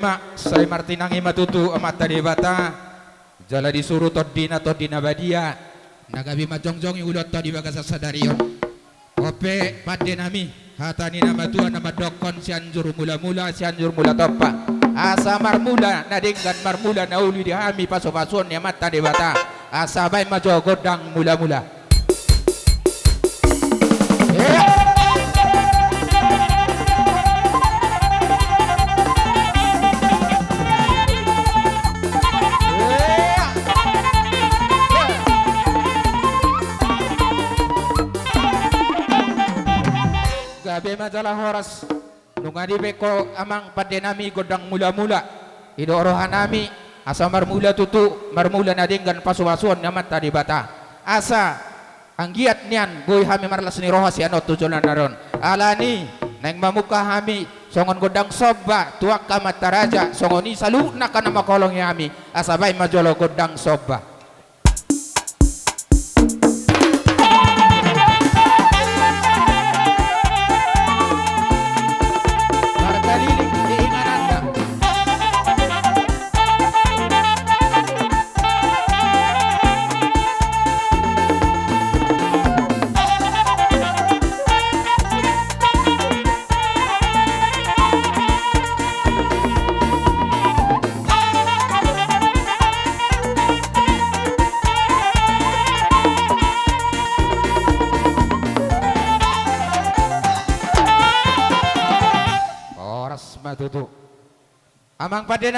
Sai martinangi matutu amat tadi bata jala disuruh todina badia nagabi majongjong ulot tadi bagasa sadarion ope pade nami hatani nama tua nama dokon sianjur mula topa asa marmula nadinggan marmula nauli dihami paso-pason ya mata di bata asa bay majo godang mula-mula gabe majalah horas nungadi beko amang padenami godang mula-mula idorohan nami asa marmula tutu marmula nadinggan pasu-pasuan nyamat tadi bata asa anggiat nian boy hami marlas ni rohas anot tujulan naron alani neng mamuka hami songon godang sobba tuak kamat taraja songoni salu nakana makolong yami asa bay majolo godang sobba tutu amang pada